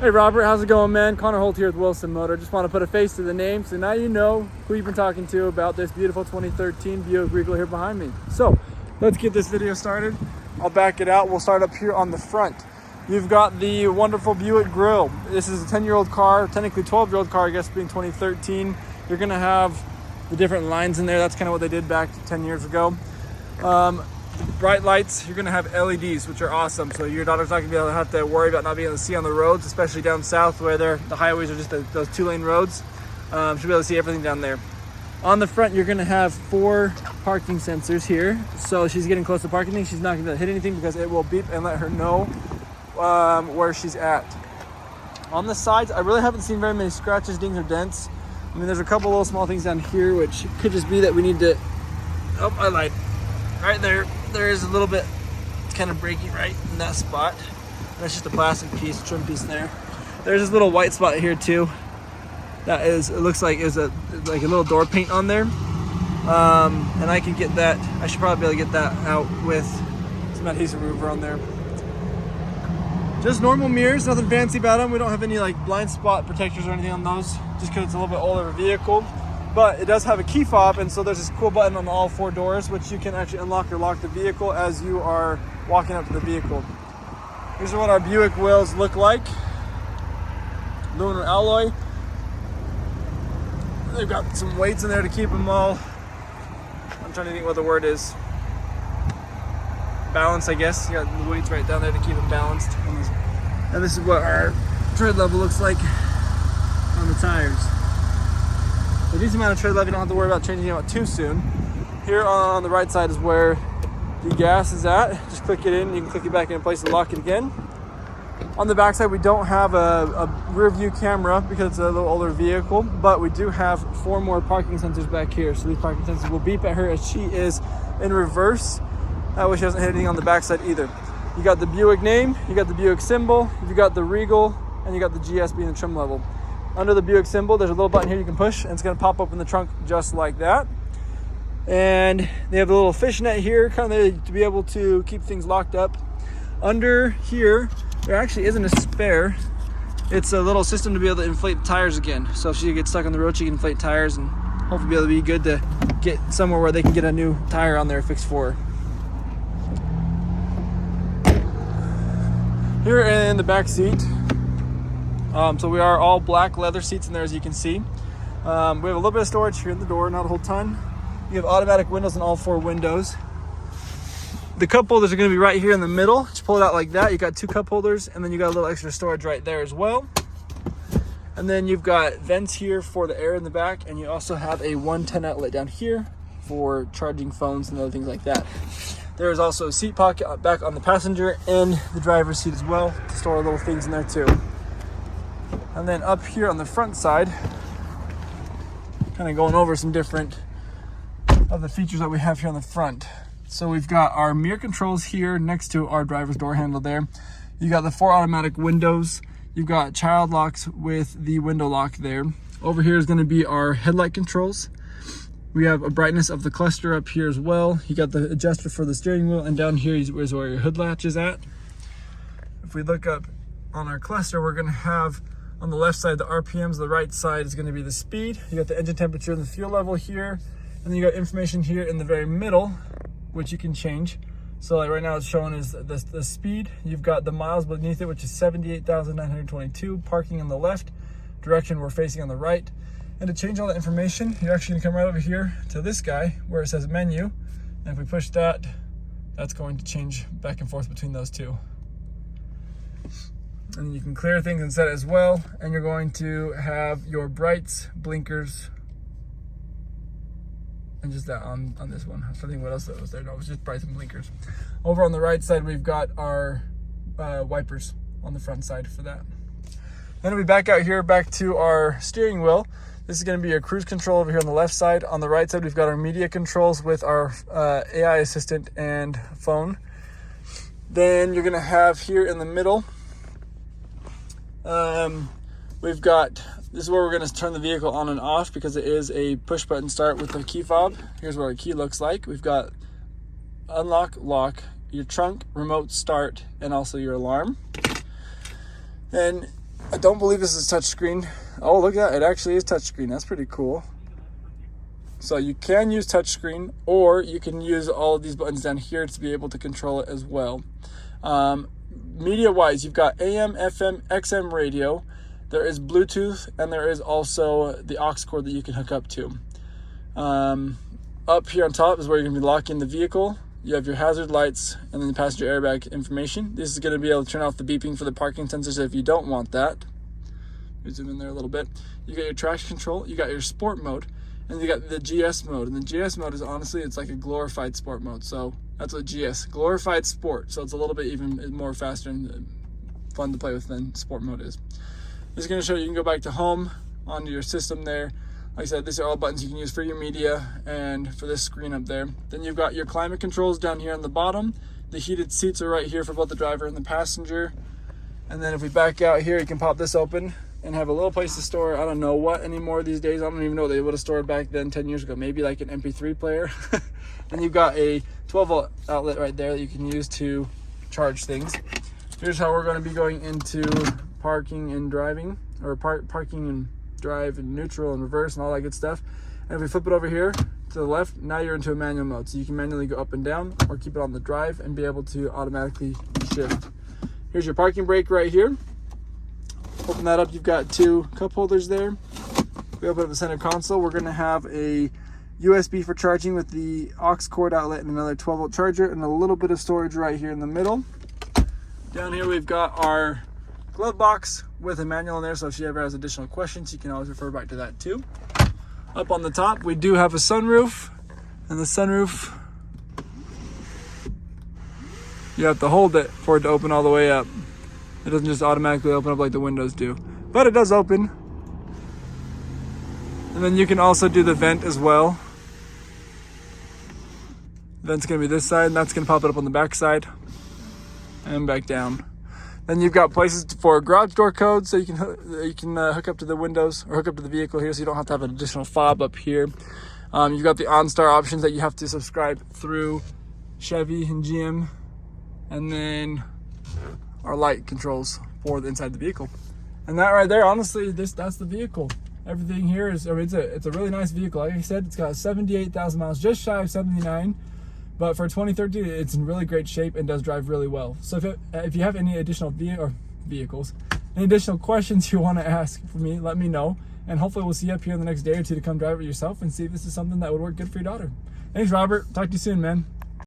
Hey Robert, how's it going, man? Connor Holt here with Wilson Motor. Just want to put a face to the name so now you know who you've been talking to about this beautiful 2013 Buick Regal here behind me. So let's get this video started. I'll back it out. We'll start up here on the front. You've got the wonderful Buick grill. This is a 10-year-old car, technically 12-year-old car, I guess, being 2013. You're gonna have the different lines in there. That's kind of what they did back 10 years ago. Bright lights, you're gonna have LEDs, which are awesome. So your daughter's not gonna be able to have to worry about not being able to see on the roads, especially down south where the highways are just those 2-lane roads. She'll be able to see everything down there. On the front, you're gonna have 4 parking sensors here. So she's getting close to parking things. She's not gonna hit anything because it will beep and let her know where she's at. On the sides, I really haven't seen very many scratches, dings, or dents. I mean, there's a couple little small things down here, which could just be that we need to, oh, I lied. Right there is a little bit kind of breaking right in that spot. That's just a plastic piece, trim piece there. There's this little white spot here too. That is, it looks like it's like a little door paint on there. And I can get that, I should probably be able to get that out with some adhesive remover on there. Just normal mirrors, nothing fancy about them. We don't have any like blind spot protectors or anything on those, just because it's a little bit older vehicle. But it does have a key fob, and so there's this cool button on all 4 doors, which you can actually unlock or lock the vehicle as you are walking up to the vehicle. Here's what our Buick wheels look like. Aluminum alloy. They've got some weights in there to keep them all, I'm trying to think what the word is. Balance, I guess. You got the weights right down there to keep them balanced. And this is what our tread level looks like on the tires. A decent amount of tread level, you don't have to worry about changing it out too soon. Here on the right side is where the gas is at. Just click it in, you can click it back in place and lock it again. On the back side, we don't have a rear view camera because it's a little older vehicle, but we do have 4 more parking sensors back here. So these parking sensors will beep at her as she is in reverse. That way she doesn't hit anything on the back side either. You got the Buick name, you got the Buick symbol, you got the Regal, and you got the GS being the trim level. Under the Buick symbol, there's a little button here you can push, and it's going to pop up in the trunk just like that. And they have a little fishnet here, kind of to be able to keep things locked up. Under here, there actually isn't a spare. It's a little system to be able to inflate the tires again. So if she gets stuck on the road, she can inflate tires and hopefully be able to be good to get somewhere where they can get a new tire on there fixed for her. Here in the back seat, so we are all black leather seats in there, as you can see. We have a little bit of storage here in the door, not a whole ton. You have automatic windows in all 4 windows. The cup holders are going to be right here in the middle. Just pull it out like that. You got 2 cup holders, and then you got a little extra storage right there as well. And then you've got vents here for the air in the back, and you also have a 110 outlet down here for charging phones and other things like that. There is also a seat pocket back on the passenger and the driver's seat as well to store little things in there too. And then up here on the front side, kind of going over some different of the features that we have here on the front. So we've got our mirror controls here next to our driver's door handle there. You got the 4 automatic windows. You've got child locks with the window lock there. Over here is going to be our headlight controls. We have a brightness of the cluster up here as well. You got the adjuster for the steering wheel, and down here is where your hood latch is at. If we look up on our cluster, we're going to have on the left side the RPMs, the right side is going to be the speed. You got the engine temperature and the fuel level here, and then you got information here in the very middle, which you can change. So like right now it's showing is the speed. You've got the miles beneath it, which is 78,922. Parking on the left, direction we're facing on the right. And to change all that information, you're actually gonna come right over here to this guy where it says menu. And if we push that, that's going to change back and forth between those 2. And you can clear things and set it as well. And you're going to have your brights, blinkers, and just that on this one. I was trying to think what else that was there. No, it was just brights and blinkers. Over on the right side, we've got our wipers on the front side for that. Then we back out here, back to our steering wheel. This is going to be your cruise control over here on the left side. On the right side, we've got our media controls with our AI assistant and phone. Then you're going to have here in the middle, we've got, this is where we're going to turn the vehicle on and off because it is a push button start with the key fob. Here's what our key looks like. We've got unlock, lock, your trunk, remote start, and also your alarm. And I don't believe this is touchscreen. Oh, look at that. It actually is touchscreen. That's pretty cool. So you can use touchscreen, or you can use all of these buttons down here to be able to control it as well. Media-wise, you've got AM, FM, XM radio. There is Bluetooth, and there is also the aux cord that you can hook up to. Up here on top is where you're going to be locking the vehicle. You have your hazard lights and then the passenger airbag information. This is going to be able to turn off the beeping for the parking sensors if you don't want that. Let me zoom in there a little bit. You got your traction control, you got your sport mode, and you got the GS mode. And the GS mode is honestly, it's like a glorified sport mode. So that's what GS, glorified sport. So it's a little bit even more faster and fun to play with than sport mode is. This is going to show you can go back to home onto your system there. Like I said, these are all buttons you can use for your media and for this screen up there. Then you've got your climate controls down here on the bottom. The heated seats are right here for both the driver and the passenger. And then if we back out here, you can pop this open and have a little place to store, I don't know what anymore these days. I don't even know what they would have stored back then 10 years ago. Maybe like an MP3 player. Then you've got a 12-volt outlet right there that you can use to charge things. Here's how we're going to be going into parking and driving, or parking and drive and neutral and reverse and all that good stuff. And if we flip it over here to the left, now you're into a manual mode. So you can manually go up and down or keep it on the drive and be able to automatically shift. Here's your parking brake right here. Open that up, you've got two cup holders there. We open up the center console. We're gonna have a USB for charging with the aux cord outlet and another 12-volt charger and a little bit of storage right here in the middle. Down here we've got our glove box with a manual in there, so if she ever has additional questions, you can always refer back to that too. Up on the top, we do have a sunroof, and the sunroof, you have to hold it for it to open all the way up. It doesn't just automatically open up like the windows do, but it does open. And then you can also do the vent as well. The vent's gonna be this side, and that's gonna pop it up on the back side and back down. Then you've got places for garage door codes, so you can hook up to the windows or hook up to the vehicle here, so you don't have to have an additional fob up here. You've got the OnStar options that you have to subscribe through Chevy and GM, and then our light controls for the inside the vehicle. And that right there, honestly, that's the vehicle. Everything here is, I mean, it's a really nice vehicle. Like I said, it's got 78,000 miles, just shy of 79. But for 2013, it's in really great shape and does drive really well. So if you have any additional vehicles, any additional questions you want to ask for me, let me know. And hopefully we'll see you up here in the next day or two to come drive it yourself and see if this is something that would work good for your daughter. Thanks, Robert. Talk to you soon, man.